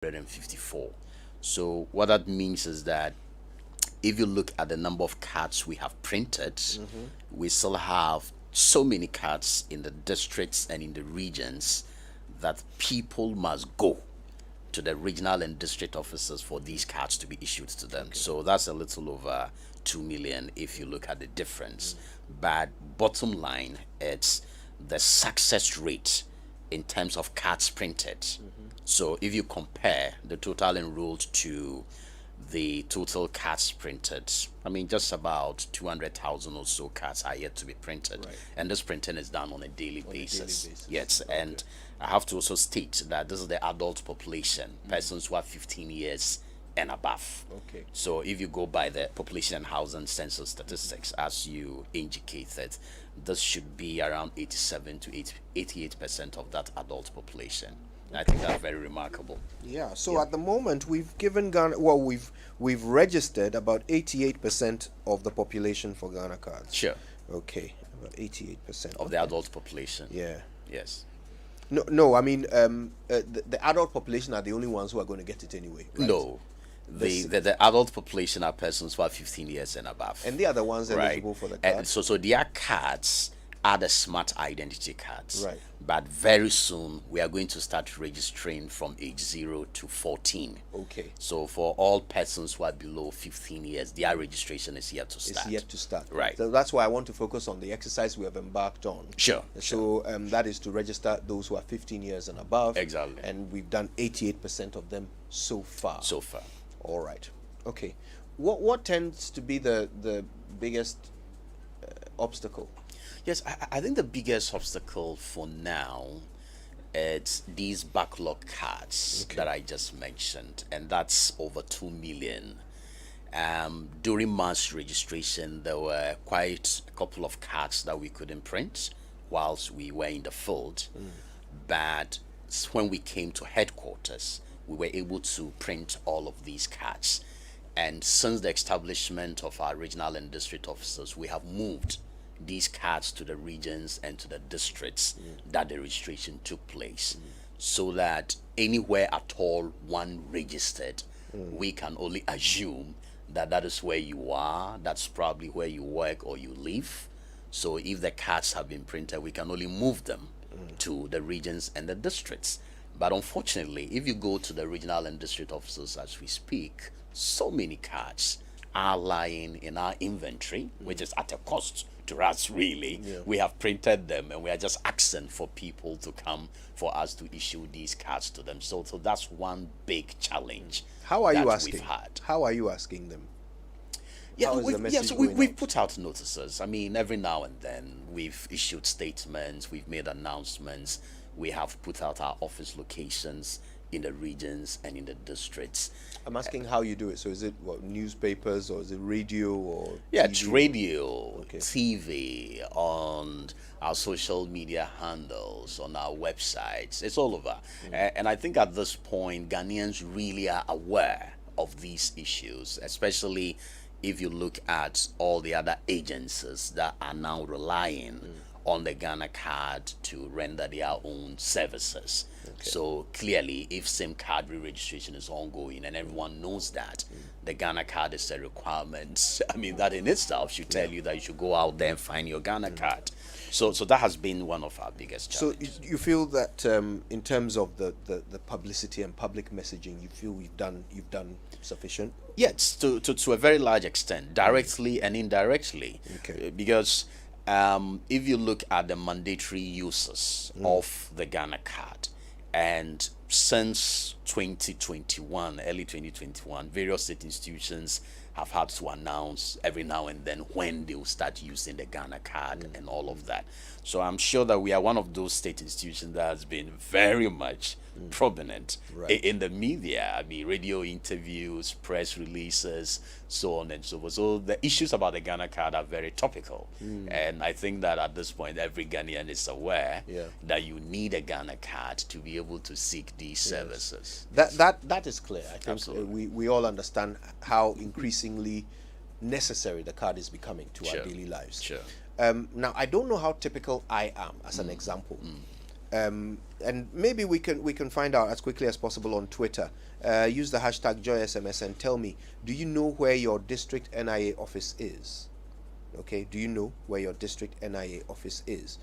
154. So what that means is that if you look at the number of cards we have printed, we still have so many cards in the districts and in the regions that people must go to the regional and district offices for these cards to be issued to them. So that's a little over 2 million if you look at the difference. But bottom line, it's the success rate in terms of cards printed. So if you compare the total enrolled to the total cards printed, I mean, just about 200,000 or so cards are yet to be printed. Right. And this printing is done on a daily basis. basis. Yes, and I have to also state that this is the adult population, persons who are 15 years and above. Okay. So if you go by the population and housing census statistics, as you indicated, this should be around 87 to 88% of that adult population. I think that's very remarkable. Yeah. So at the moment, we've given Ghana. Well, we've registered about 88% of the population for Ghana cards. Sure. Okay. About 88% Of the adult population. Yeah. Yes. No. I mean, the adult population are the only ones who are going to get it anyway. Right? No. The adult population are persons who are 15 years and above. And they are the ones right. eligible for the card. And so their cards are the smart identity cards. Right. But very soon we are going to start registering from age 0 to 14. Okay. So for all persons who are below 15 years, their registration is yet to start. It's yet to start. Right. So that's why I want to focus on the exercise we have embarked on. Sure. So that is to register those who are 15 years and above. Exactly. And we've done 88% of them so far. So far. All right. Okay. What tends to be the biggest obstacle? Yes, I think the biggest obstacle for now it's these backlog cards that I just mentioned, and that's over 2 million. During mass registration, there were quite a couple of cards that we couldn't print whilst we were in the field, but when we came to headquarters, we were able to print all of these cards. And since the establishment of our regional and district offices, we have moved these cards to the regions and to the districts that the registration took place, so that anywhere at all one registered, we can only assume that that is where you are, that's probably where you work or you live. So if the cards have been printed, we can only move them to the regions and the districts. But unfortunately, if you go to the regional and district offices as we speak, so many cards are lying in our inventory, which is at a cost to us, really. We have printed them and we are just asking for people to come for us to issue these cards to them. So that's one big challenge. How are you that asking? We've had. How are you asking them? Yeah, How is the message going we've out? put out notices. I mean, every now and then we've issued statements, we've made announcements, we have put out our office locations in the regions and in the districts. I'm asking how you do it. So is it newspapers or is it radio or Yeah, TV? it's radio, Okay. TV, on our social media handles, on our websites. It's all over. And I think at this point, Ghanaians really are aware of these issues, especially if you look at all the other agencies that are now relying on the Ghana card to render their own services. So clearly, if SIM card re-registration is ongoing and everyone knows that the Ghana card is a requirement, I mean, that in itself should tell you that you should go out there and find your Ghana card. So that has been one of our biggest So challenges. you feel that in terms of the publicity and public messaging, you feel you've done sufficient? Yes, to a very large extent, directly and indirectly. Okay. Because if you look at the mandatory uses of the Ghana card, and since 2021, early 2021, various state institutions have had to announce every now and then when they will start using the Ghana card and all of that. So I'm sure that we are one of those state institutions that has been very much prominent in the media. I mean, radio interviews, press releases, so on and so forth. So the issues about the Ghana card are very topical. And I think that at this point, every Ghanaian is aware that you need a Ghana card to be able to seek these services. That is clear. I think Absolutely. we all understand how increasingly necessary the card is becoming to Sure. our daily lives. Sure. Now, I don't know how typical I am as an example. And maybe we can find out as quickly as possible on Twitter use the hashtag JoySMS and tell me, do you know where your district NIA office is? Okay, do you know where your district NIA office is?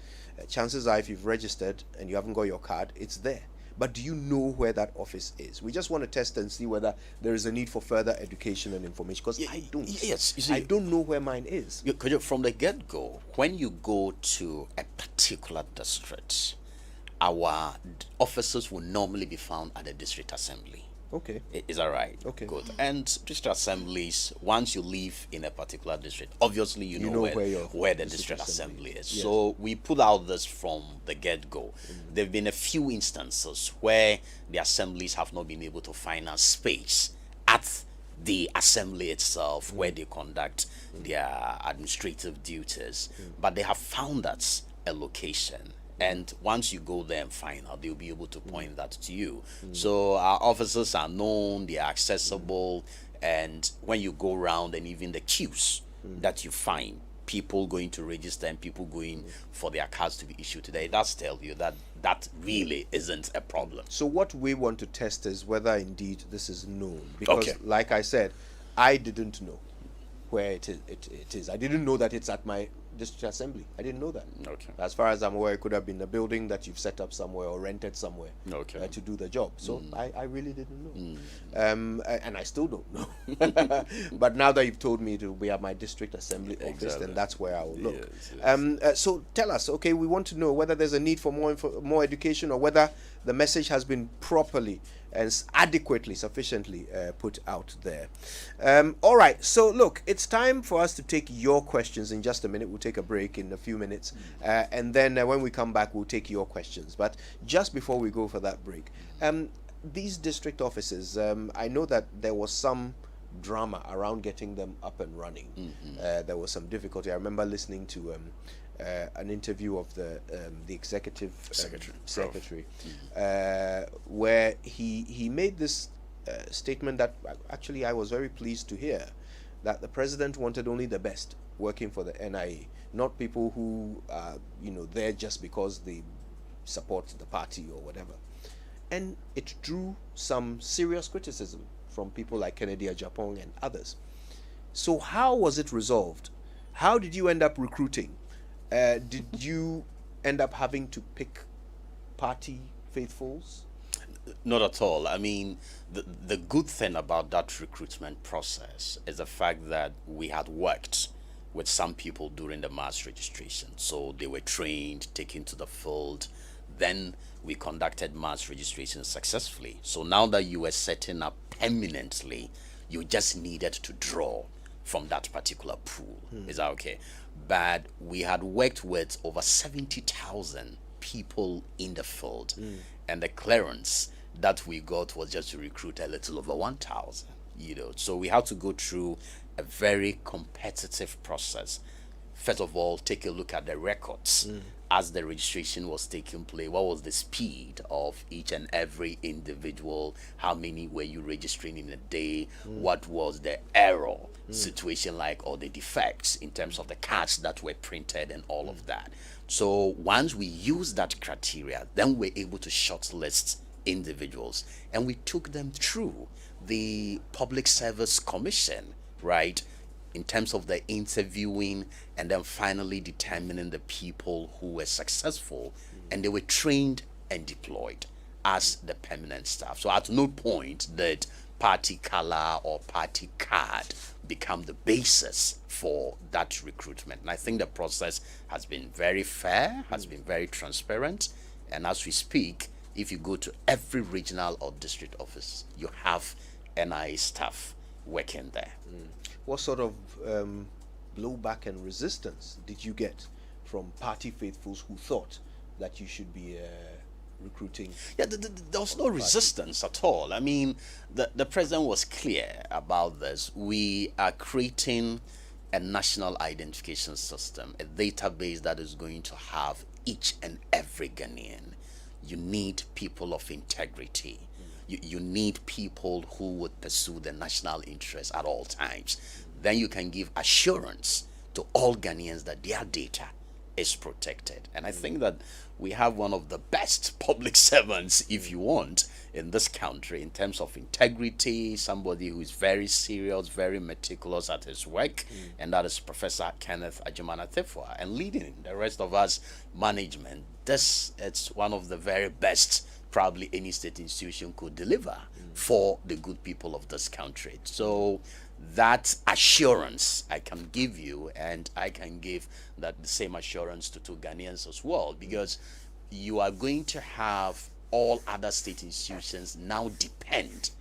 Chances are, if you've registered and you haven't got your card, it's there. But do you know where that office is? We just want to test and see whether there is a need for further education and information, because I don't. Yes, you see, I don't know where mine is. From the get-go, when you go to a particular district, our officers will normally be found at the district assembly. Okay. Is that right? Okay. Good. And district assemblies, once you live in a particular district, obviously you know where the district assembly is. Yes. So we put out this from the get-go. There have been a few instances where the assemblies have not been able to find a space at the assembly itself where they conduct their administrative duties, but they have found us a location. And once you go there and find out, they'll be able to point that to you. So our officers are known, they are accessible, and when you go around, and even the queues that you find, people going to register and people going for their cards to be issued today, it does tell you that that really isn't a problem. So what we want to test is whether indeed this is known. Because like I said, I didn't know where it is. I didn't know that it's at my district assembly. I didn't know that. Okay. As far as I'm aware, it could have been a building that you've set up somewhere or rented somewhere to do the job. So I really didn't know. And I still don't know. But now that you've told me to be at my district assembly office, then that's where I will look. Yes. So tell us, okay, we want to know whether there's a need for more education, or whether the message has been properly and adequately, sufficiently put out there. All right, so look, it's time for us to take your questions in just a minute. We'll take a break in a few minutes, and then when we come back, we'll take your questions. But just before we go for that break, these district offices, I know that there was some drama around getting them up and running. There was some difficulty. I remember listening to an interview of the executive secretary, where he made this statement that actually I was very pleased to hear, that the president wanted only the best working for the NIA, not people who are there just because they support the party or whatever. And it drew some serious criticism from people like Kennedy Ajapong and others. So how was it resolved? How did you end up recruiting? Did you end up having to pick party faithfuls? Not at all. I mean, the good thing about that recruitment process is the fact that we had worked with some people during the mass registration. So they were trained, taken to the field. Then we conducted mass registration successfully. So now that you were setting up permanently, you just needed to draw from that particular pool. Is that okay? But we had worked with over 70,000 people in the field, and the clearance that we got was just to recruit a little over 1,000. So we had to go through a very competitive process. First of all, take a look at the records as the registration was taking place. What was the speed of each and every individual? How many were you registering in a day? What was the error situation like, or the defects in terms of the cards that were printed and all of that? So once we used that criteria, then we're able to shortlist individuals, and we took them through the Public Service Commission, right, in terms of the interviewing, and then finally determining the people who were successful, and they were trained and deployed as the permanent staff. So at no point did party color or party card become the basis for that recruitment. And I think the process has been very fair, has been very transparent, and as we speak, if you go to every regional or district office, you have NIA staff working there. What sort of blowback and resistance did you get from party faithfuls who thought that you should be recruiting? Yeah, there was no resistance at all. I mean, the president was clear about this. We are creating a national identification system, a database that is going to have each and every Ghanaian. You need people of integrity. You need people who would pursue the national interest at all times. Then you can give assurance to all Ghanaians that their data is protected. And I think that we have one of the best public servants, if you want, in this country in terms of integrity, somebody who is very serious, very meticulous at his work, and that is Professor Kenneth Agyemang-Atefua, and leading the rest of us management. It's one of the very best probably any state institution could deliver for the good people of this country. So that assurance I can give you, and I can give that the same assurance to Ghanaians as well, because you are going to have all other state institutions now depend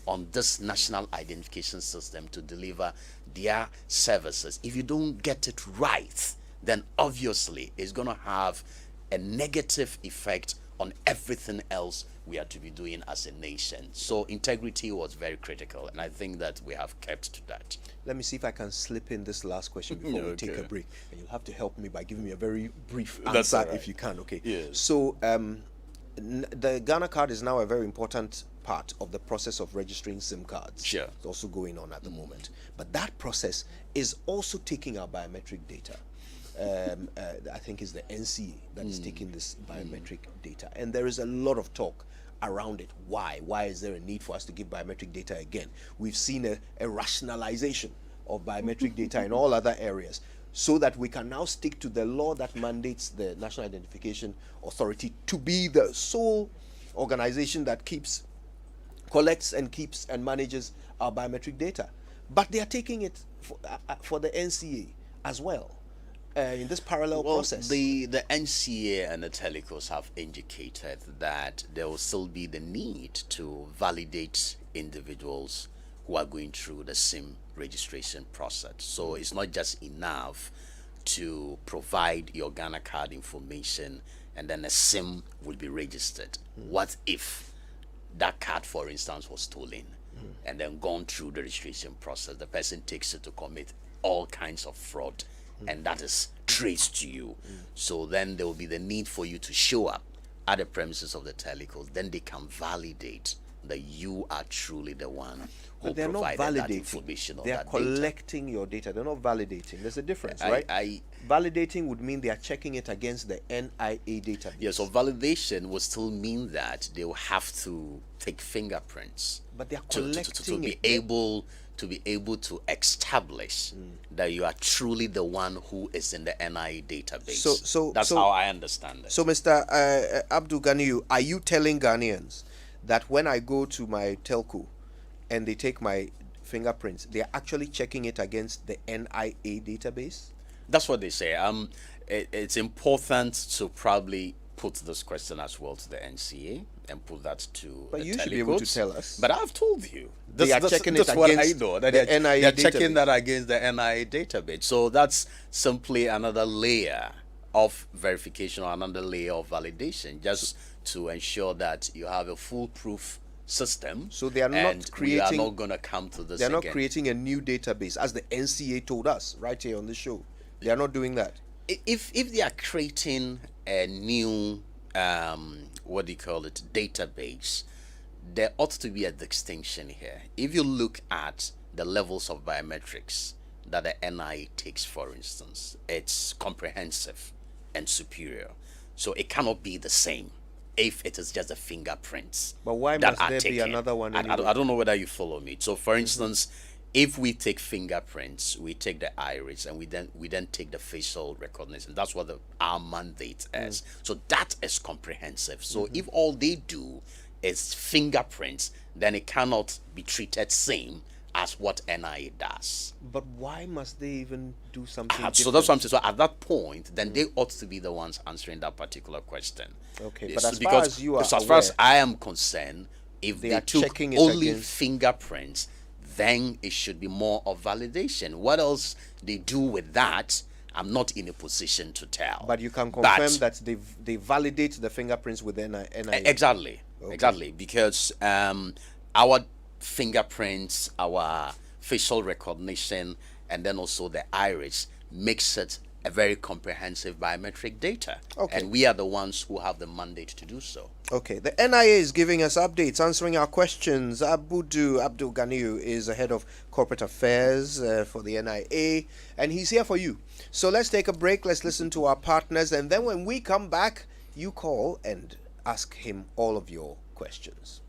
on this national identification system to deliver their services. If you don't get it right, then obviously it's going to have a negative effect on everything else we are to be doing as a nation. So integrity was very critical, and I think that we have kept to that. Let me see if I can slip in this last question before we take a break, and you'll have to help me by giving me a very brief answer, right, if you can. Okay. Yes. So the Ghana card is now a very important part of the process of registering SIM cards. Sure. It's also going on at the moment, but that process is also taking our biometric data. I think it's the NCA that is taking this biometric data, and there is a lot of talk around it. Why is there a need for us to give biometric data again? We've seen a rationalization of biometric data in all other areas, so that we can now stick to the law that mandates the National Identification Authority to be the sole organization that collects and manages our biometric data. But they are taking it for the NCA as well. In this parallel process. The NCA and the telecos have indicated that there will still be the need to validate individuals who are going through the SIM registration process. So it's not just enough to provide your Ghana card information and then a SIM will be registered. What if that card, for instance, was stolen and then gone through the registration process? The person takes it to commit all kinds of fraud, and that is traced to you. So then there will be the need for you to show up at the premises of the telecos. Then they can validate that you are truly the one who provided that information. They are collecting your data. They're not validating. There's a difference, right? Validating would mean they are checking it against the NIA database. Yeah, so validation would still mean that they will have to take fingerprints. But they are collecting to be able to establish that you are truly the one who is in the NIA database. So that's how I understand it. So, Mr. Abdul-Ganiyu, are you telling Ghanaians that when I go to my telco and they take my fingerprints, they are actually checking it against the NIA database? That's what they say. It's important to probably put this question as well to the NCA and put that to but the you telecoms. Should be able to tell us. But I've told you. They are checking it against the NIA they're database. checking that against the NIA database. So that's simply another layer of verification or another layer of validation, just to ensure that you have a foolproof system. So they are not creating. We are not going to come to this. They are not creating a new database, as the NCA told us right here on the show. They are not doing that. If they are creating a new database, there ought to be a distinction here. If you look at the levels of biometrics that the NIA takes, for instance, it's comprehensive and superior. So it cannot be the same if it is just the fingerprints. But why must there be another one? I don't know whether you follow me. So for instance, if we take fingerprints, we take the iris, and we then take the facial recognition. That's what our mandate is. So that is comprehensive. So if all they do is fingerprints, then it cannot be treated same as what NIA does. But why must they even do something different? So that's what I'm saying. So at that point, then they ought to be the ones answering that particular question. Okay, but as far as you are as far as I am concerned, if they took only fingerprints, then it should be more of validation. What else they do with that, I'm not in a position to tell. But you can confirm that they validate the fingerprints with NIA. Exactly, exactly, because our fingerprints, our facial recognition, and then also the iris makes it a very comprehensive biometric data. Okay. And we are the ones who have the mandate to do so. Okay, the NIA is giving us updates, answering our questions. Abudu, Abdul-Ganiyu, is the head of corporate affairs for the NIA, and he's here for you. So let's take a break, let's listen to our partners, and then when we come back, you call and ask him all of your questions.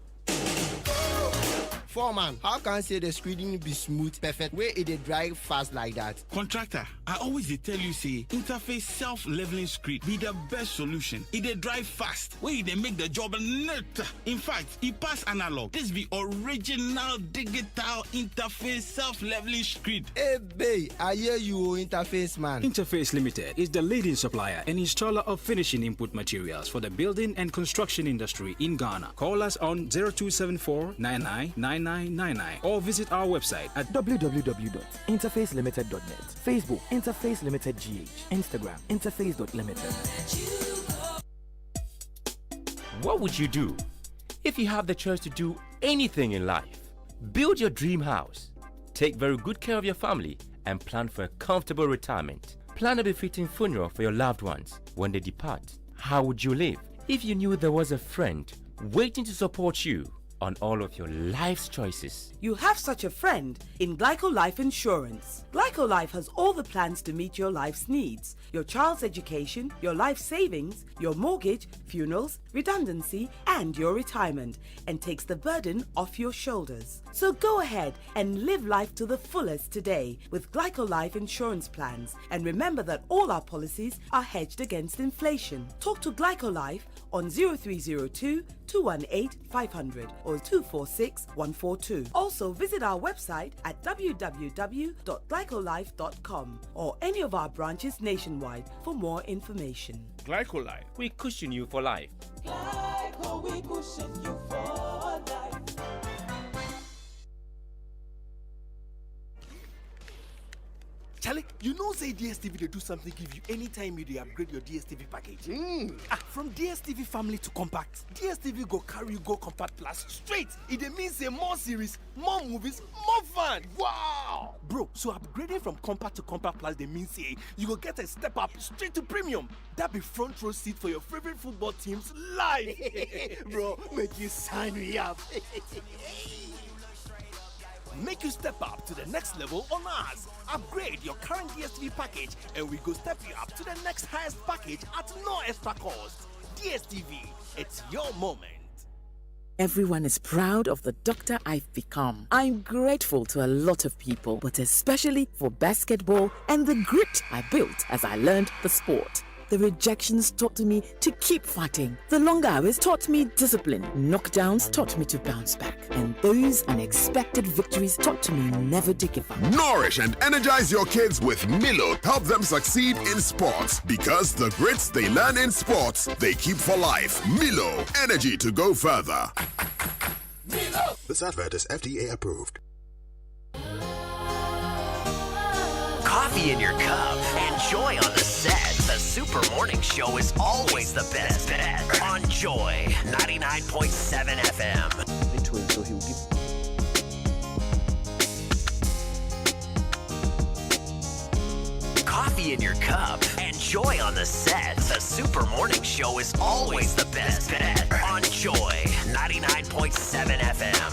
Foreman, how can I say the screening be smooth, perfect, where it dey drive fast like that? Contractor, I always dey tell you say interface self-leveling screen be the best solution. It dey drive fast, where they make the job neat. In fact, it pass analog. This be original digital interface self-leveling screen. Hey, babe, I hear you, interface man. Interface Limited is the leading supplier and installer of finishing input materials for the building and construction industry in Ghana. Call us on 0274 9999 or visit our website at www.interfacelimited.net. Facebook Interface Limited GH. Instagram interface.limited. What would you do if you have the choice to do anything in life? Build your dream house, take very good care of your family, and plan for a comfortable retirement. Plan a befitting funeral for your loved ones when they depart. How would you live if you knew there was a friend waiting to support you on all of your life's choices? You have such a friend in Glyco Life Insurance. Glyco Life has all the plans to meet your life's needs: your child's education, your life savings, your mortgage, funerals, redundancy, and your retirement, and takes the burden off your shoulders. So go ahead and live life to the fullest today with Glyco Life Insurance plans. And remember that all our policies are hedged against inflation. Talk to Glyco Life on 0302 218 500 or 246 142. Also visit our website at www.glycolife.com or any of our branches nationwide for more information. Glycolife, We cushion you for life. Glyco, we cushion you for life. Charlie, you know say DSTV they do something give you anytime you dey upgrade your DSTV package. From DSTV family to compact, DSTV go carry you go compact plus straight. It dey mean say more series, more movies, more fun. Wow! Bro, so upgrading from compact to compact plus they mean say you go get a step up straight to premium. That be front row seat for your favorite football teams live. Bro, make you sign me up. Make you step up to the next level on us. Upgrade your current DSTV package and we go step you up to the next highest package at no extra cost. DSTV, it's your moment. Everyone is proud of the doctor I've become. I'm grateful to a lot of people, but especially for basketball and the grit I built as I learned the sport. The rejections taught me to keep fighting. The long hours taught me discipline. Knockdowns taught me to bounce back. And those unexpected victories taught me never to give up. Nourish and energize your kids with Milo. Help them succeed in sports. Because the grits they learn in sports, they keep for life. Milo, energy to go further. Milo. This advert is FDA approved. Coffee in your cup and Joy on the set. The Super Morning Show is always the best. On Joy 99.7 FM. So he'll give. Coffee in your cup and Joy on the set. The Super Morning Show is always the best. On Joy 99.7 FM.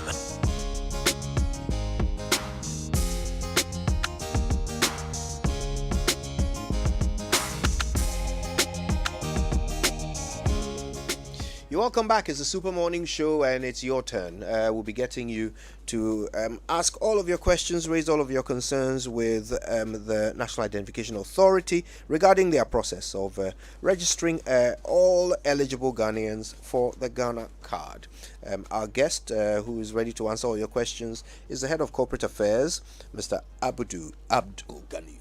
You're welcome back. It's the Super Morning Show and it's your turn. We'll be getting you to ask all of your questions, raise all of your concerns with the National Identification Authority regarding their process of registering all eligible Ghanaians for the Ghana card. Our guest, who is ready to answer all your questions, is the head of corporate affairs, Mr. Abdul-Ganiyu.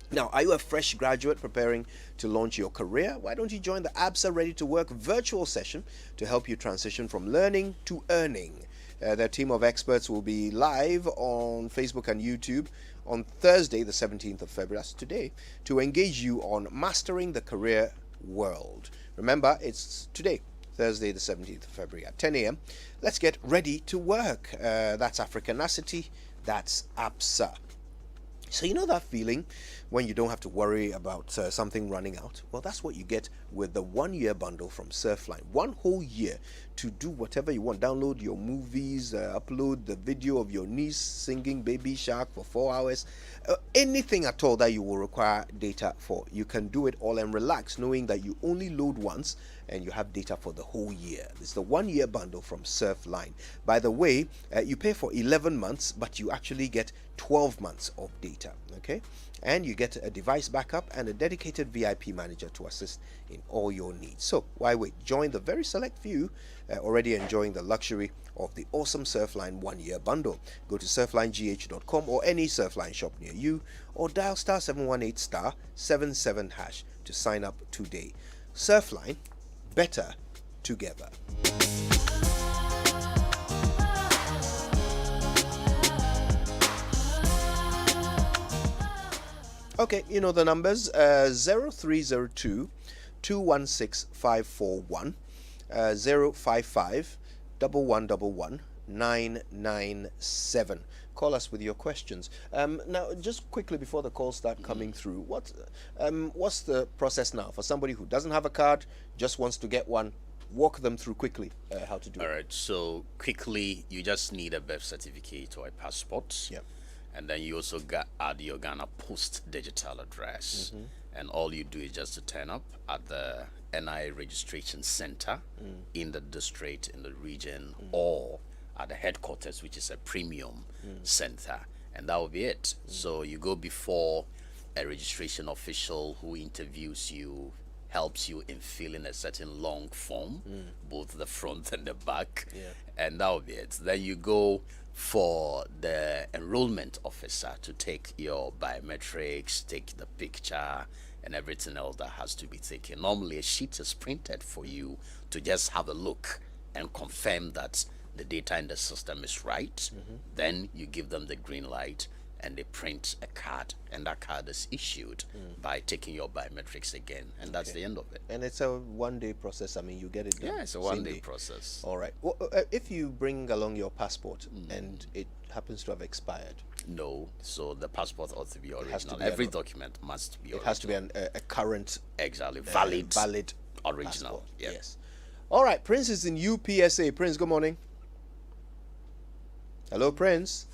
Now, are you a fresh graduate preparing to launch your career? Why don't you join the ABSA Ready to Work virtual session to help you transition from learning to earning? Their team of experts will be live on Facebook and YouTube on Thursday, the 17th of February, that's today, to engage you on mastering the career world. Remember, it's today, Thursday, the 17th of February at 10 a.m. Let's get ready to work. That's Africanacity, that's ABSA. So you know that feeling when you don't have to worry about something running out? Well, that's what you get with the 1-year bundle from Surfline. 1 whole year to do whatever you want. Download your movies, upload the video of your niece singing Baby Shark for 4 hours. Anything at all that you will require data for. You can do it all and relax knowing that you only load once and you have data for the whole year. It's the 1-year bundle from Surfline. By the way, you pay for 11 months, but you actually get 12 months of data, okay? And you get a device backup and a dedicated VIP manager to assist in all your needs. So why wait? Join the very select few already enjoying the luxury of the awesome Surfline 1-year bundle. Go to surflinegh.com or any Surfline shop near you, or dial *718 *77# to sign up today. Surfline, better together. Okay, you know the numbers, 0302 216 541, 055 1111 997. Call us with your questions. Now, just quickly before the calls start coming through, what's the process now for somebody who doesn't have a card, just wants to get one? Walk them through quickly how to do it. All right, so quickly, you just need a birth certificate or a passport. Yeah. And then you also add your Ghana Post digital address. And all you do is just to turn up at the NIA registration center in the district, in the region, or at the headquarters, which is a premium center. And that will be it. So you go before a registration official who interviews you, helps you in filling a certain long form, both the front and the back. And that will be it. Then you go for the enrollment officer to take your biometrics, take the picture, and everything else that has to be taken. Normally, a sheet is printed for you to just have a look and confirm that the data in the system is right. Then you give them the green light, and they print a card, and that card is issued by taking your biometrics again, and that's the end of it. And it's a 1-day process. I mean, you get it done. Yeah, it's a 1-day process. All right. Well, if you bring along your passport and it happens to have expired, no. So the passport ought to be original. Every document must be original. It has to be a current, exactly, valid original. Passport. Yes. All right. Prince is in UPSA. Prince, good morning. Hello, Prince.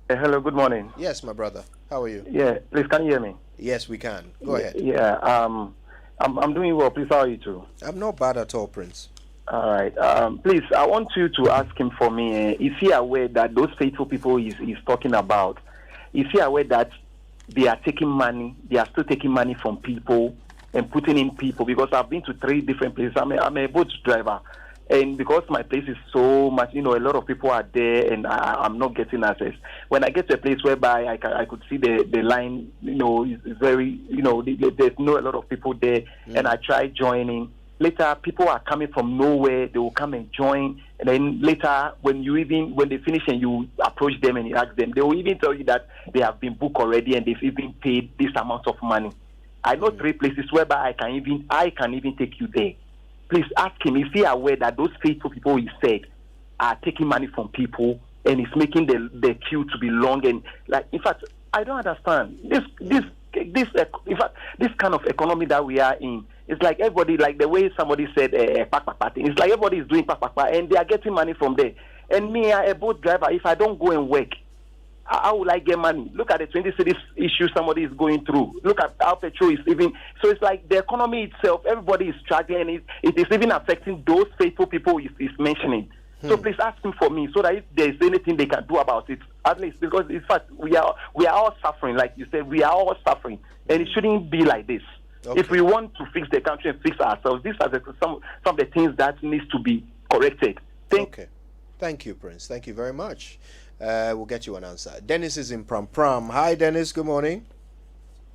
Hello, good morning. Yes, my brother. How are you? Yeah, please, can you hear me? Yes, we can. Go ahead. Yeah, I'm doing well. Please, how are you too? I'm not bad at all, Prince. All right. Please, I want you to ask him for me. Is he aware that those faithful people he's talking about, is he aware that they are taking money, they are still taking money from people and putting in people? Because I've been to 3 different places. I'm a boat driver. And because my place is so much, a lot of people are there, and I'm not getting access. When I get to a place whereby I could see the line, is very, there's not a lot of people there, and I try joining. Later, people are coming from nowhere. They will come and join, and then later, when they finish and you approach them and you ask them, they will even tell you that they have been booked already and they've even paid this amount of money. I know 3 places whereby I can even take you there. Please ask him, is he aware that those faithful people he said are taking money from people and it's making the queue to be long? And in fact, I don't understand this kind of economy that we are in. It's like everybody, like the way somebody said, it's like everybody is doing and they are getting money from there. And me, a boat driver, if I don't go and work, how will I get money? Look at the 20 cities issue somebody is going through. Look at how petrol is even. So it's like the economy itself, everybody is struggling. It is even affecting those faithful people he's mentioning. So please ask him for me so that if there's anything they can do about it, at least, because in fact, we are all suffering. Like you said, we are all suffering. And it shouldn't be like this. Okay. If we want to fix the country and fix ourselves, these are some of the things that needs to be corrected. Thank you, Prince. Thank you very much. We'll get you an answer. Dennis is in Pram Pram. Hi, Dennis. Good morning.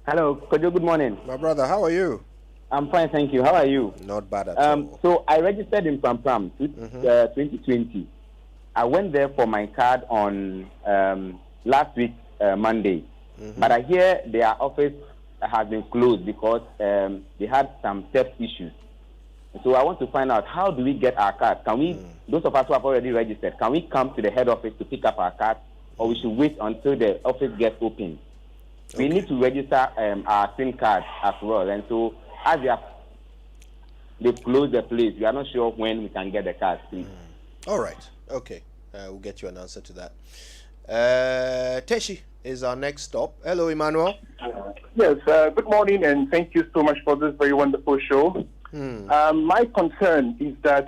Hello, Kojo. Good morning. My brother, how are you? I'm fine, thank you. How are you? Not bad at all. So I registered in Pram Pram 2020. I went there for my card on last week, Monday. But I hear their office has been closed because they had some theft issues. So I want to find out, how do we get our card? Can we, those of us who have already registered, can we come to the head office to pick up our card, or we should wait until the office gets open? We need to register our SIM card as well. And so, as they've closed the place, we are not sure when we can get the cards. All right. Okay. We'll get you an answer to that. Teshi is our next stop. Hello, Emmanuel. Yes, good morning, and thank you so much for this very wonderful show. My concern is that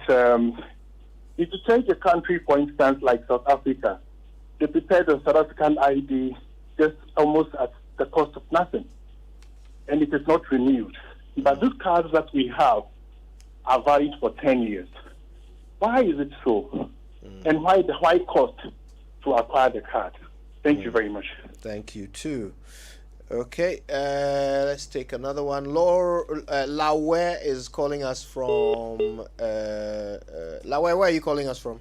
if you take a country, for instance, like South Africa, they prepared a South African ID just almost at the cost of nothing, and it is not renewed. But these cards that we have are valid for 10 years. Why is it so? And why the high cost to acquire the card? Thank you very much. Thank you too. Okay, let's take another one. Lawe is calling us from. Lawe, where are you calling us from?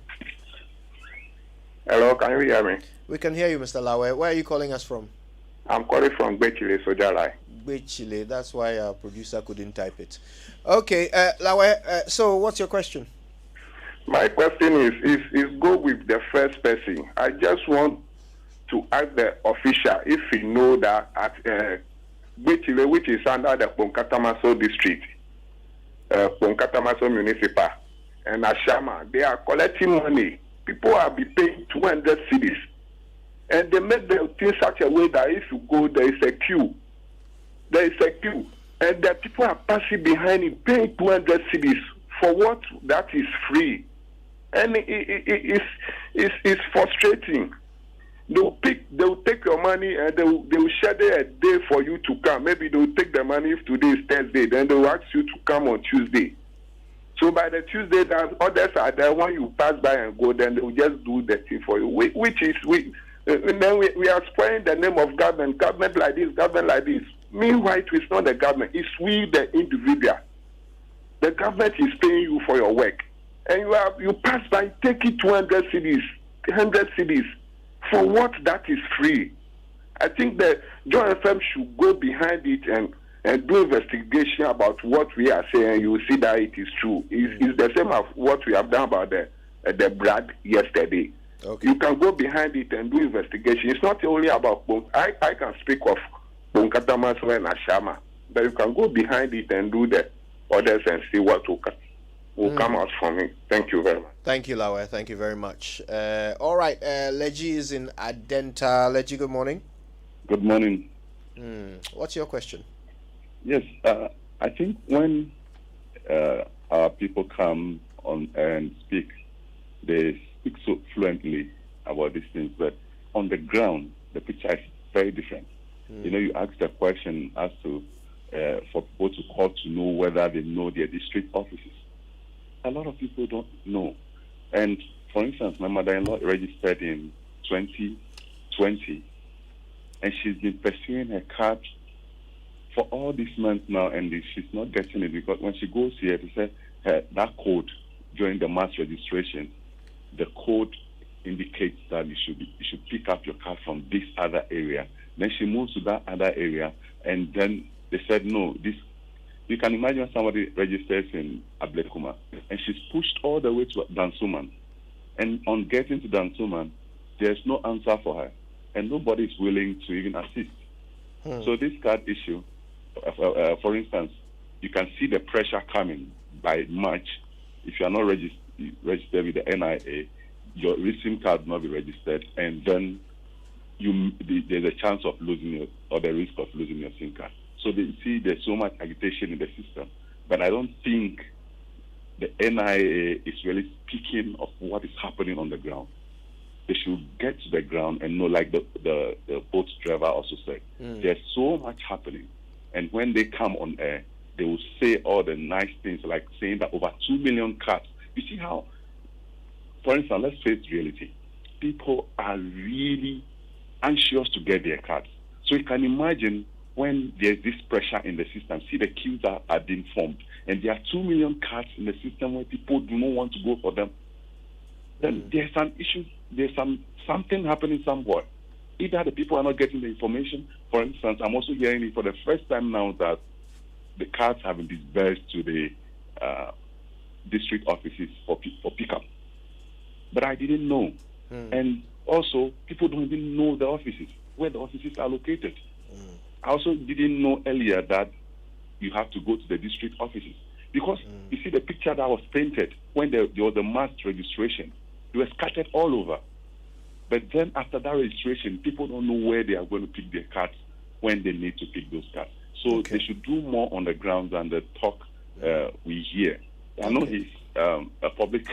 Hello, can you hear me? We can hear you, Mr. Lawe. Where are you calling us from? I'm calling from Bechile, Sojalai. Bechile, that's why our producer couldn't type it. Okay, Lawe, so what's your question? My question is go with the first person. I just want to ask the official if he know that at Bechile, which is under the Ponkatamaso district, Ponkatamaso municipal, and Ashama, they are collecting money. People are be paying 200 cedis. And they make the thing such a way that if you go, there is a queue. There is a queue. And the people are passing behind it, paying 200 cedis for what that is free. And it's frustrating. They'll take your money and they'll schedule a day for you to come. Maybe they'll take the money if today is Thursday, then they'll ask you to come on Tuesday. So by the Tuesday, that others are there. When you pass by and go, then they'll just do the thing for you. And then we are spoiling the name of government. Government like this, government like this. Meanwhile, it's not the government. It's we, the individual. The government is paying you for your work. And you pass by, take it 200 cedis, 100 cedis. For what that is free. I think that Joy FM should go behind it and do investigation about what we are saying. You will see that it is true. It's the same as what we have done about the Brad yesterday. Okay. You can go behind it and do investigation. It's not only about I can speak of Ponkatamaso and Ashama, but you can go behind it and do the others and see what will come out from it. Thank you very much. Thank you, Lawe. Thank you very much. All right, Leji is in Adenta. Leji, good morning. Good morning. What's your question? Yes, I think when our people come on and speak, they speak so fluently about these things, but on the ground, the picture is very different. You know, you asked a question as to for people to call to know whether they know their district offices. A lot of people don't know. And for instance, my mother-in-law registered in 2020, and she's been pursuing her card for all these months now, and she's not getting it because when she goes here to say that code during the mass registration, the code indicates that you should pick up your card from this other area. Then she moves to that other area, and then they said no. You can imagine somebody registers in Ablekuma, and she's pushed all the way to Dansuman. And on getting to Dansuman, there's no answer for her, and nobody is willing to even assist. So this card issue, for instance, you can see the pressure coming by March. If you are not registered with the NIA, your SIM card will not be registered, and then there's a chance of losing or the risk of losing your SIM card. So they see there's so much agitation in the system, but I don't think the NIA is really speaking of what is happening on the ground. They should get to the ground and know, like the boat driver also said, there's so much happening. And when they come on air, they will say all the nice things, like saying that over 2 million cards. You see how, for instance, let's face reality. People are really anxious to get their cards. So you can imagine when there's this pressure in the system, see the queues are being formed, and there are 2 million cards in the system where people do not want to go for them, then there's an issue, there's something happening somewhere. Either the people are not getting the information. For instance, I'm also hearing it for the first time now that the cards have been disbursed to the district offices for pickup. But I didn't know. And also, people don't even know the offices, where the offices are located. I also didn't know earlier that you have to go to the district offices. Because you see the picture that was painted when there was the mass registration. They were scattered all over. But then after that registration, people don't know where they are going to pick their cards when they need to pick those cards. So they should do more on the ground than the talk we hear. I know he's a public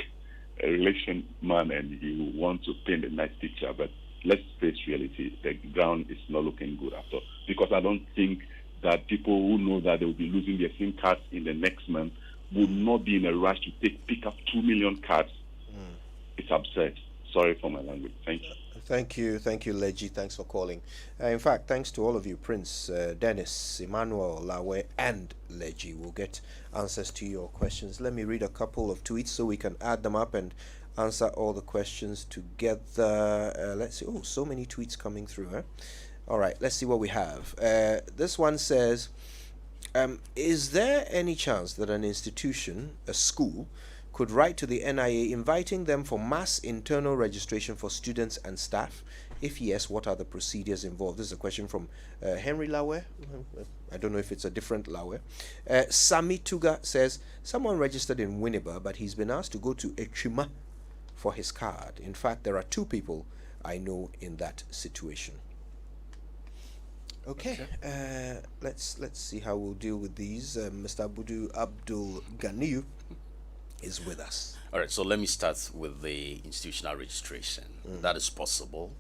relation man and he will want to paint a nice picture, but let's face reality. The ground is not looking good at all. Because I don't think that people who know that they will be losing their SIM cards in the next month would not be in a rush to pick up 2 million cards. It's absurd. Sorry for my language. Thank you. Thank you, Leji. Thanks for calling. In fact, thanks to all of you, Prince, Dennis, Emmanuel, Lawe, and Leji. We'll get answers to your questions. Let me read a couple of tweets so we can add them up and answer all the questions together. Let's see. Oh, so many tweets coming through, huh? All right, let's see what we have. This one says, is there any chance that an institution, a school, could write to the NIA inviting them for mass internal registration for students and staff? If yes, what are the procedures involved? This is a question from Henry Lawe. I don't know if it's a different Lawe. Sami Tuga says, someone registered in Winneba, but he's been asked to go to Echima for his card. In fact, there are 2 people I know in that situation. Okay. Let's see how we'll deal with these. Mr. Abudu Abdul-Ganiyu is with us. All right, so let me start with the institutional registration. That is possible.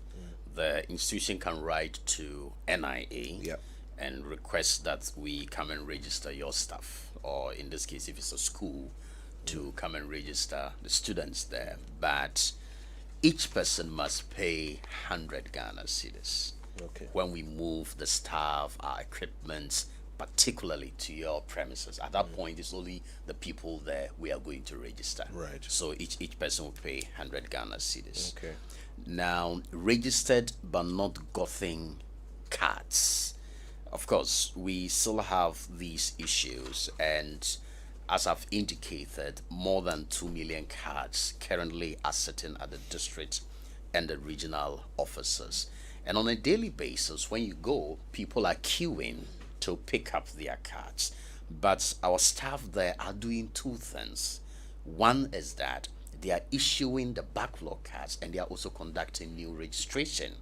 The institution can write to NIA and request that we come and register your staff, or in this case, if it's a school, to come and register the students there. But each person must pay 100 Ghana cedis. Okay. When we move the staff, our equipment, particularly to your premises. At that point, it's only the people there we are going to register. Right. So each person will pay 100 Ghana cedis. Okay. Now, registered but not gotten cards. Of course, we still have these issues, and as I've indicated, more than 2 million cards currently are sitting at the district and the regional offices. And on a daily basis, when you go, people are queuing to pick up their cards. But our staff there are doing 2 things. One is that they are issuing the backlog cards, and they are also conducting new registration.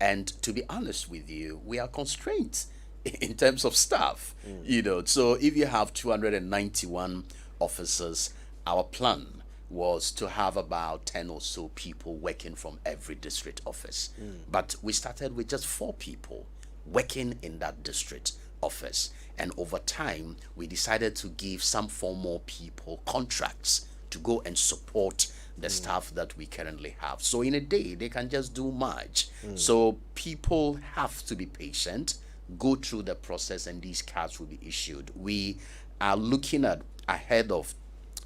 And to be honest with you, we are constrained in terms of staff. So if you have 291 officers, our plan was to have about 10 or so people working from every district office. But we started with just 4 people working in that district office. And over time, we decided to give some 4 more people contracts to go and support the staff that we currently have. So in a day, they can just do much. So people have to be patient, go through the process, and these cards will be issued. We are looking at ahead of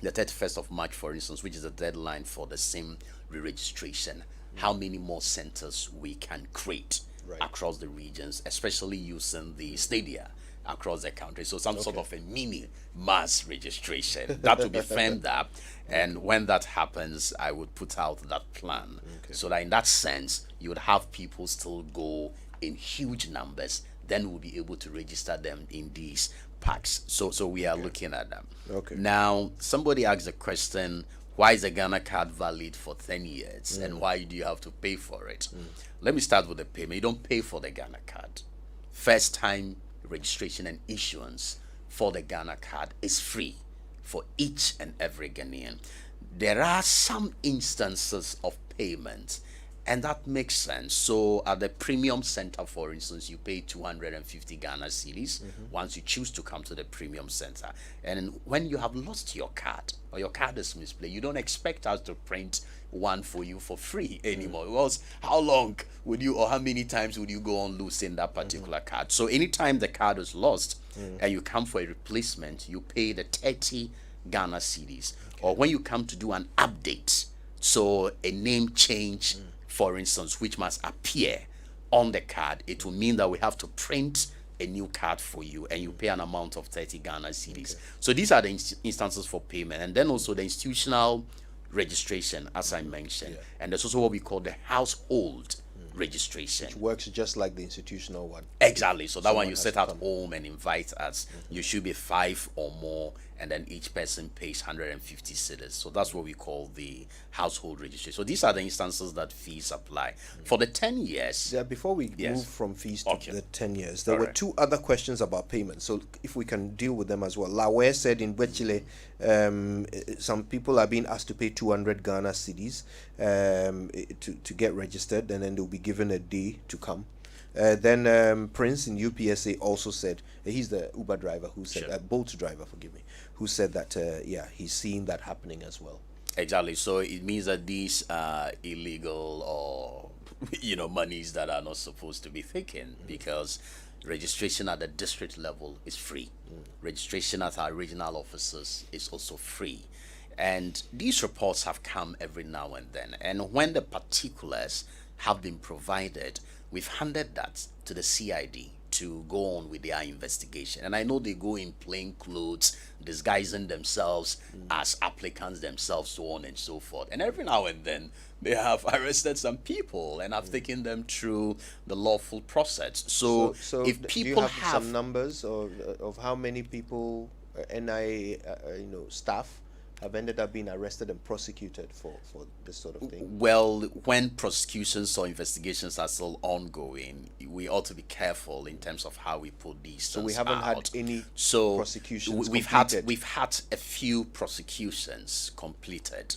the 31st of March, for instance, which is the deadline for the SIM re-registration, how many more centers we can create across the regions, especially using the stadia across the country. So some sort of a mini mass registration that will be firmed up. And when that happens, I would put out that plan so that in that sense, you would have people still go in huge numbers. Then we'll be able to register them in these packs. So we are looking at them. Now, somebody asked a question, why is a Ghana card valid for 10 years and why do you have to pay for it? Let me start with the payment. You don't pay for the Ghana card. First time registration and issuance for the Ghana card is free for each and every Ghanaian. There are some instances of payment, and that makes sense. So at the premium center, for instance, you pay 250 Ghana cedis once you choose to come to the premium center. And when you have lost your card or your card is misplaced, you don't expect us to print one for you for free anymore. Because how long would you, or how many times would you go on losing that particular card? So anytime the card is lost and you come for a replacement, you pay the 30 Ghana cedis. Or when you come to do an update, so a name change, for instance, which must appear on the card, it will mean that we have to print a new card for you, and you pay an amount of 30 Ghana cedis. So these are the instances for payment. And then also the institutional registration, as I mentioned. And there's also what we call the household registration. Which works just like the institutional one. Exactly. So that one you set at home and invite us. You should be 5 or more, and then each person pays 150 cedis. So that's what we call the household registration. So these are the instances that fees apply. For the 10 years. Yeah, before we move from fees to the 10 years, there were 2 other questions about payment. So if we can deal with them as well. Lawe said in Bwechile, some people are being asked to pay 200 Ghana cedis to get registered, and then they'll be given a day to come. Then Prince in UPSA also said, he's the Uber driver who said, Bolt driver, forgive me, who said that, he's seeing that happening as well. Exactly. So it means that these are illegal or, monies that are not supposed to be taken, because registration at the district level is free. Registration at our regional offices is also free. And these reports have come every now and then. And when the particulars have been provided, we've handed that to the CID to go on with their investigation. And I know they go in plain clothes, disguising themselves as applicants themselves, so on and so forth. And every now and then, they have arrested some people and have taken them through the lawful process. So if people do you have some numbers of how many people, NIA, staff, have ended up being arrested and prosecuted for this sort of thing? Well, when prosecutions or investigations are still ongoing, we ought to be careful in terms of how we put these. So we haven't had any prosecutions. We've had a few prosecutions completed,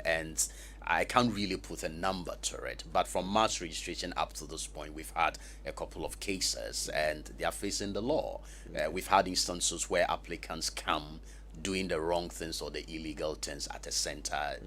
and I can't really put a number to it. But from mass registration up to this point, we've had a couple of cases, and they are facing the law. We've had instances where applicants come doing the wrong things or the illegal things at a center.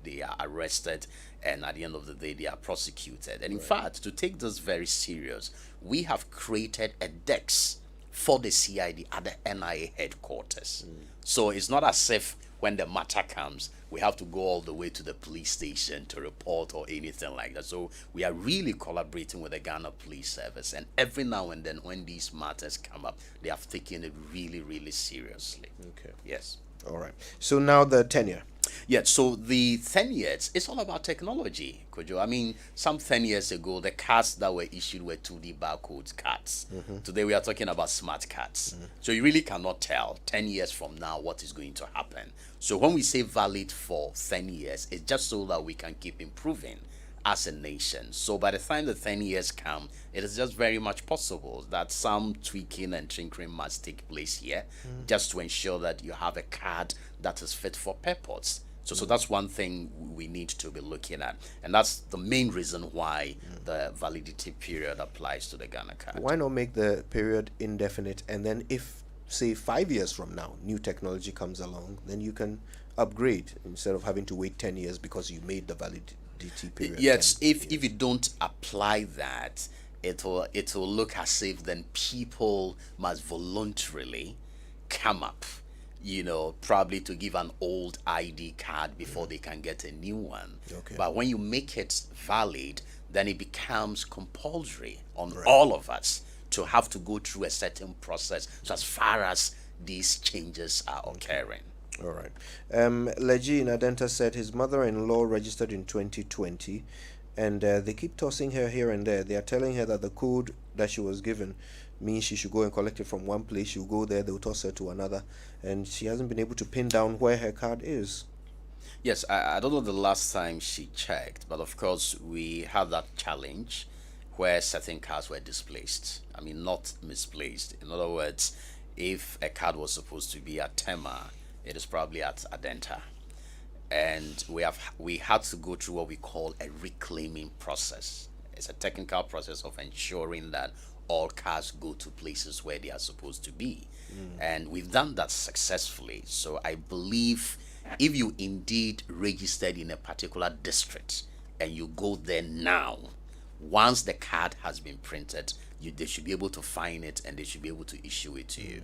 They are arrested, and at the end of the day, they are prosecuted. And in fact, to take this very serious, we have created a desk for the CID at the NIA headquarters. So it's not as if when the matter comes, we have to go all the way to the police station to report or anything like that. So we are really collaborating with the Ghana Police Service, and every now and then when these matters come up, they have taken it really, really seriously. Okay. Yes. All right. So now the tenure. Yeah, so the 10 years, it's all about technology, Kojo. I mean, some 10 years ago, the cards that were issued were 2D barcode cards. Today, we are talking about smart cards. So you really cannot tell 10 years from now what is going to happen. So when we say valid for 10 years, it's just so that we can keep improving as a nation. So by the time the 10 years come, it is just very much possible that some tweaking and tinkering must take place here, just to ensure that you have a card that is fit for purpose. So that's one thing we need to be looking at, and that's the main reason why the validity period applies to the Ghana card. Why not make the period indefinite, and then if, say, 5 years from now, new technology comes along, then you can upgrade instead of having to wait 10 years because you made the validity period. Yes, if you don't apply that, it will look as if then people must voluntarily come up, probably to give an old ID card before they can get a new one. But when you make it valid, then it becomes compulsory on all of us to have to go through a certain process, so as far as these changes are occurring. All right. Leji in Adenta said his mother-in-law registered in 2020, and they keep tossing her here and there. They are telling her that the code that she was given means she should go and collect it from one place. She'll go there, they'll toss her to another, and she hasn't been able to pin down where her card is. Yes, I don't know the last time she checked, but of course we have that challenge where certain cards were displaced. I mean, not misplaced. In other words, if a card was supposed to be at Tema, it is probably at Adenta. And we had to go through what we call a reclaiming process. It's a technical process of ensuring that all cards go to places where they are supposed to be. And we've done that successfully. So I believe if you indeed registered in a particular district and you go there now, once the card has been printed, they should be able to find it and they should be able to issue it to you.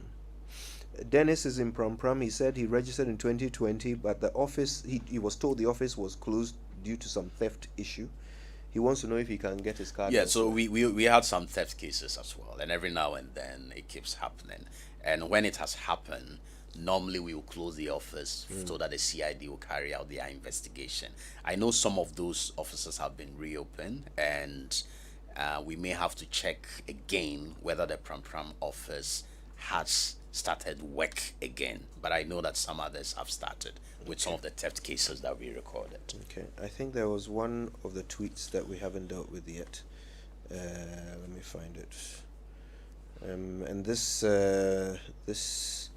Dennis is in Pram. He said he registered in 2020, but the office, he was told the office was closed due to some theft issue. He wants to know if he can get his card. Yeah, so we had some theft cases as well, and every now and then it keeps happening. And when it has happened, normally we will close the office so that the CID will carry out their investigation. I know some of those offices have been reopened, and we may have to check again whether the Pram office has started work again. But I know that some others have started with some of the theft cases that we recorded. Okay, I think there was one of the tweets that we haven't dealt with yet. Let me find it. And this this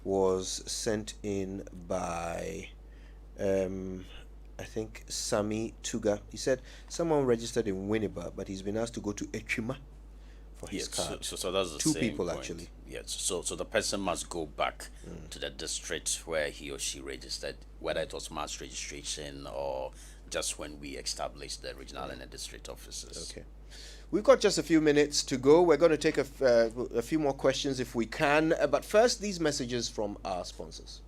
was sent in by I think Sami Tuga. He said someone registered in Winneba, but he's been asked to go to Echima for his card. So that's the two same people point. actually. Yes. So the person must go back to the district where he or she registered, whether it was mass registration or just when we established the regional and the district offices. Okay. We've got just a few minutes to go. We're going to take a few more questions if we can. But first, these messages from our sponsors.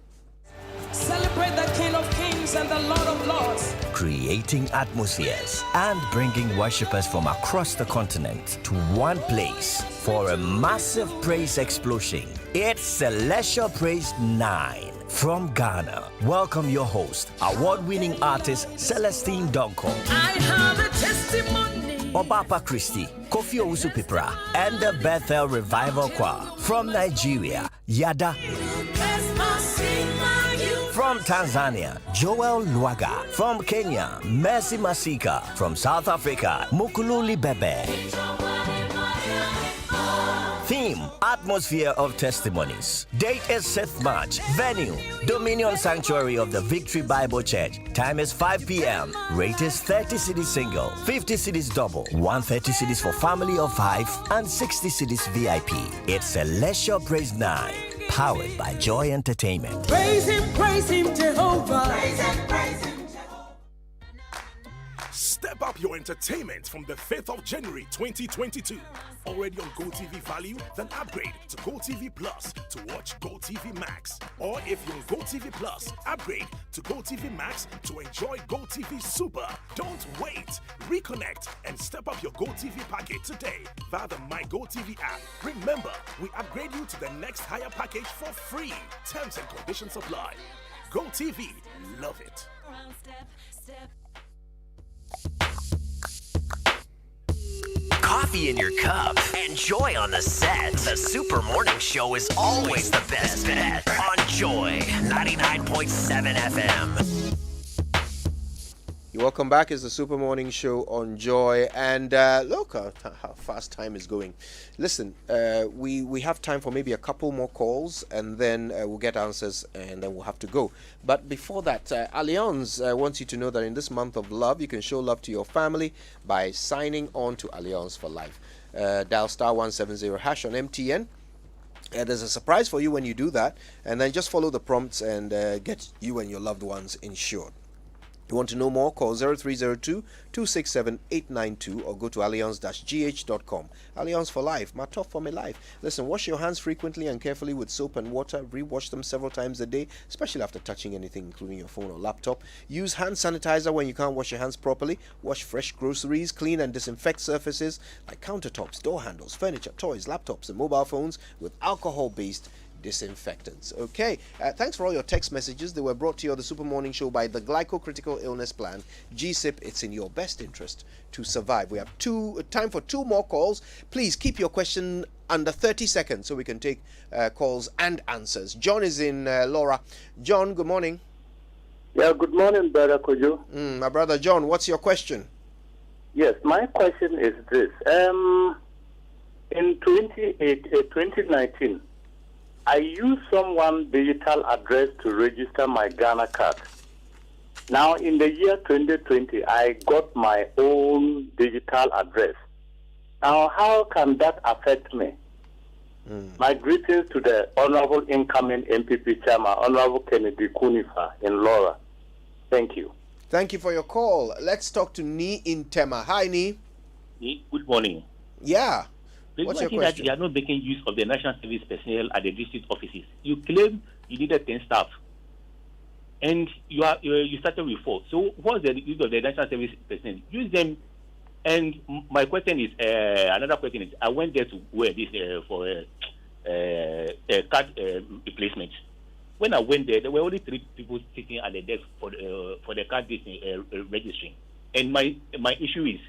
Celebrate the King of Kings and the Lord of Lords. Creating atmospheres and bringing worshippers from across the continent to one place for a massive praise explosion. It's Celestial Praise 9 from Ghana. Welcome your host, award-winning artist Celestine Donko. I have a testimony. Obapa Christie, Kofi Owusu Pipra, and the Bethel Revival Choir from Nigeria, Yada. From Tanzania, Joel Lwaga. From Kenya, Mercy Masika. From South Africa, Mukululi Bebe. Theme, Atmosphere of Testimonies. Date is 6th March. Venue, Dominion Sanctuary of the Victory Bible Church. Time is 5 p.m. Rate is 30 cedis single, 50 cedis double, 130 cedis for family of 5, and 60 cedis VIP. It's Celestial Praise 9, powered by Joy Entertainment. Praise him, Jehovah. Praise him, Jehovah. Step up your entertainment from the 5th of January 2022. Already on GoTV Value? Then upgrade to GoTV Plus to watch GoTV Max. Or if you're on GoTV Plus, upgrade to GoTV Max to enjoy GoTV Super. Don't wait. Reconnect and step up your GoTV package today via the My GoTV app. Remember, we upgrade you to the next higher package for free. Terms and conditions apply. GoTV, love it. Coffee in your cup and Joy on the set. The Super Morning Show is always the best bet on Joy 99.7 FM. Welcome back. It's the Super Morning Show on Joy, and look how fast time is going. Listen, we have time for maybe a couple more calls, and then we'll get answers, and then we'll have to go. But before that, Allianz wants you to know that in this month of love, you can show love to your family by signing on to Allianz for Life. Dial *170# on MTN. There's a surprise for you when you do that, and then just follow the prompts and get you and your loved ones insured. You want to know more? Call 0302-267-892 or go to allianz-gh.com. Allianz for Life, my top for my life. Listen, wash your hands frequently and carefully with soap and water. Rewash them several times a day, especially after touching anything, including your phone or laptop. Use hand sanitizer when you can't wash your hands properly. Wash fresh groceries. Clean and disinfect surfaces like countertops, door handles, furniture, toys, laptops, and mobile phones with alcohol-based disinfectants. Okay, thanks for all your text messages. They were brought to you on the Super Morning Show by the Glyco-Critical Illness Plan, GSIP. It's in your best interest to survive. We have time for 2 more calls. Please keep your question under 30 seconds so we can take calls and answers. John is in Laura. John, good morning. Yeah, good morning, Brother Kojo. My brother John, what's your question? Yes, my question is this. In 2019, I used someone's digital address to register my Ghana card. Now, in the year 2020, I got my own digital address. Now, how can that affect me? My greetings to the Honorable Incoming MPP Chairman, Honorable Kennedy Kunifa in Laura. Thank you. Thank you for your call. Let's talk to Ni in Tema. Hi, Ni. Good morning. Yeah. What's your question? That you are not making use of the National Service personnel at the district offices. You claim you needed 10 staff, and you started with 4. So what's the use of the National Service personnel? Use them. And my question is, another question is, I went there to wear this for a card replacement. when I went there were only 3 people sitting at the desk for the card registering. And my issue is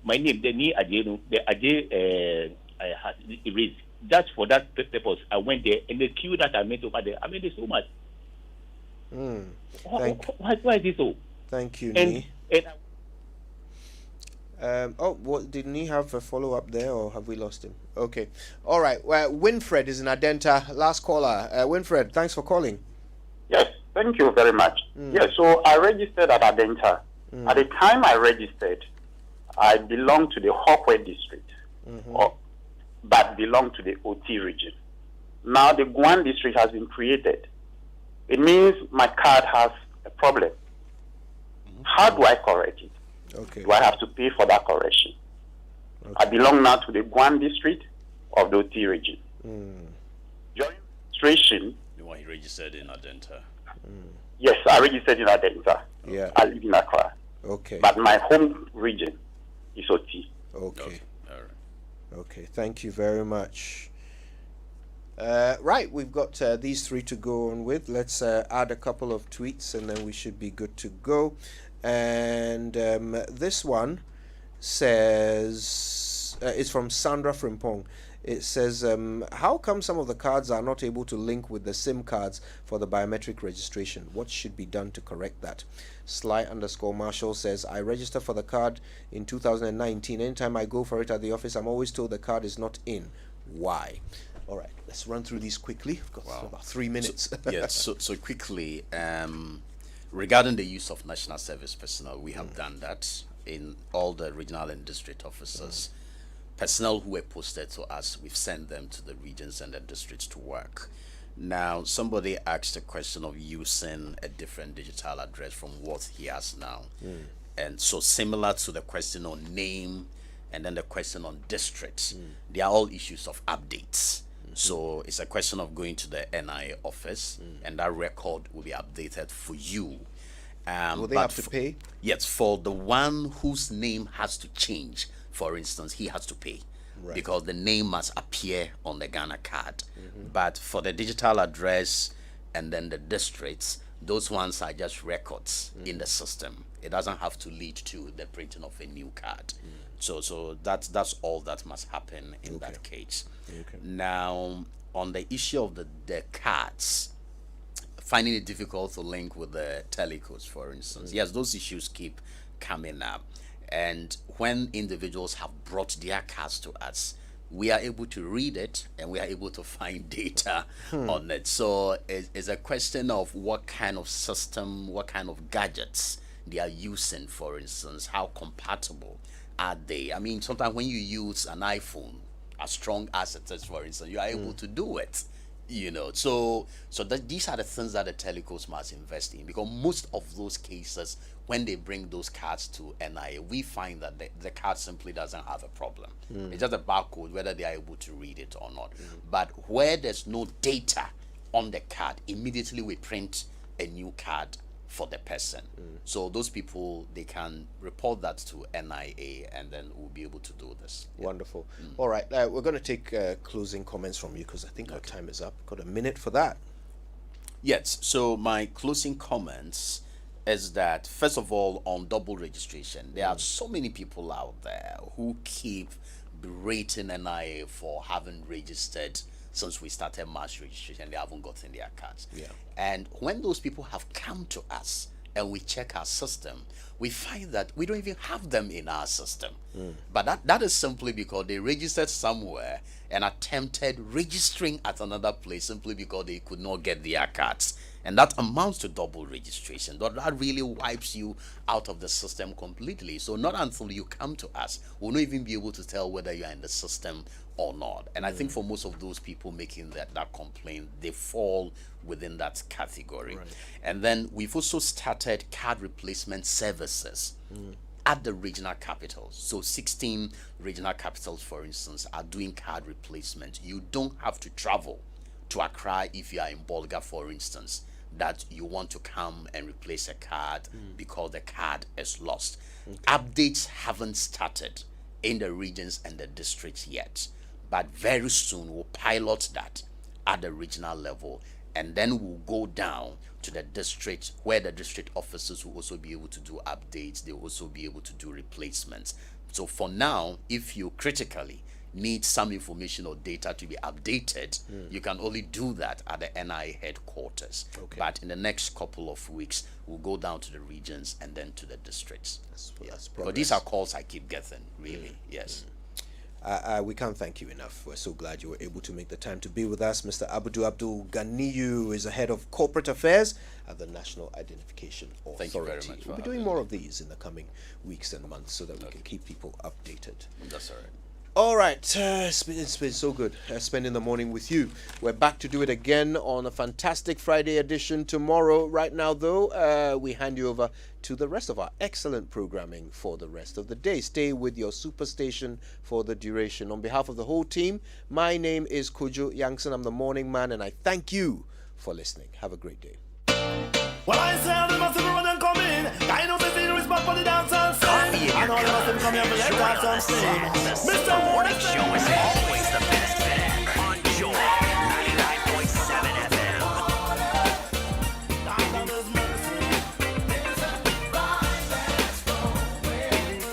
my name, the NIA Ajay, the Ajay has erased. Just for that purpose, I went there, and the queue that I met over there, I made it so much. Why is it so? Thank you, And what didn't he have a follow-up there, or have we lost him? Okay. All right. Well, Winfred is in Adenta. Last caller. Winfred, thanks for calling. Yes, thank you very much. Yes, so I registered at Adenta. At the time I registered, I belonged to the Hawkway district, but belonged to the OT region. Now the Guan district has been created. It means my card has a problem. How do I correct it? Okay. Do I have to pay for that correction? Okay. I belong now to the Guan district of the OT region. During registration, the one he registered in Adenta. Yes, I registered in Adenta. Yeah. I live in Accra. Okay. But my home region is OT. Okay. All right. Okay. Thank you very much. Right, we've got these 3 to go on with. Let's add a couple of tweets, and then we should be good to go. And this one says, it's from Sandra Frimpong. It says, how come some of the cards are not able to link with the SIM cards for the biometric registration? What should be done to correct that? Sly_Marshall says, I registered for the card in 2019. Anytime I go for it at the office, I'm always told the card is not in. Why? All right, let's run through these quickly. We've got about 3 minutes. So quickly, regarding the use of national service personnel, we have done that in all the regional and district offices. Personnel who were posted to us, we've sent them to the regions and the districts to work. Now, somebody asked a question of using a different digital address from what he has now. And so similar to the question on name and then the question on districts, they are all issues of updates. So it's a question of going to the NIA office, and that record will be updated for you. Will they have to pay? Yes, for the one whose name has to change, for instance, he has to pay. Right. Because the name must appear on the Ghana card. But for the digital address and then the districts, those ones are just records in the system. It doesn't have to lead to the printing of a new card. So that's all that must happen in that case. Now, on the issue of the cards, finding it difficult to link with the telecoms, for instance, yes, those issues keep coming up. And when individuals have brought their cards to us, we are able to read it and we are able to find data on it. So it's a question of what kind of system, what kind of gadgets they are using, for instance, how compatible are they? I mean, sometimes when you use an iPhone, as strong as it is, for instance, you are able to do it. You know, so these are the things that the telecoms must invest in, because most of those cases, when they bring those cards to NIA, we find that the card simply doesn't have a problem. It's just a barcode, whether they are able to read it or not. But where there's no data on the card, immediately we print a new card for the person. So those people, they can report that to NIA, and then we'll be able to do this. Wonderful. All right, we're going to take closing comments from you, because I think our time is up. Got a minute for that. Yes, so my closing comments is that, first of all, on double registration, there are so many people out there who keep berating NIA for having registered since we started mass registration. They haven't gotten their cards. And when those people have come to us and we check our system, we find that we don't even have them in our system. But that is simply because they registered somewhere and attempted registering at another place simply because they could not get their cards. And that amounts to double registration. That really wipes you out of the system completely. So not until you come to us, we'll not even be able to tell whether you are in the system or not. And I think for most of those people making that complaint, they fall within that category. And then we've also started card replacement services at the regional capitals. So 16 regional capitals, for instance, are doing card replacement. You don't have to travel to Accra if you are in Bolga, for instance, that you want to come and replace a card because the card is lost. Updates haven't started in the regions and the districts yet, but very soon we'll pilot that at the regional level, and then we'll go down to the district, where the district officers will also be able to do updates. They'll also be able to do replacements. So for now, if you critically need some information or data to be updated, you can only do that at the NIA headquarters. But in the next couple of weeks, we'll go down to the regions and then to the districts. But these are calls I keep getting, really. Yes. We can't thank you enough. We're so glad you were able to make the time to be with us. Mr. Abudu Abdul-Ganiyu is the head of corporate affairs at the National Identification Authority. Thank you very much. We'll be doing more of these in the coming weeks and months so that we can keep people updated. That's all right. All right, it's been so good spending the morning with you. We're back to do it again on a fantastic Friday edition tomorrow. Right now, though, we hand you over to the rest of our excellent programming for the rest of the day. Stay with your superstation for the duration. On behalf of the whole team, my name is Kojo Yankson. I'm the morning man, and I thank you for listening. Have a great day. Well, I say all must run and come in. I know the zero is back for the dance and sing. And all must come here for let us and sing. Mr. Warren, show is always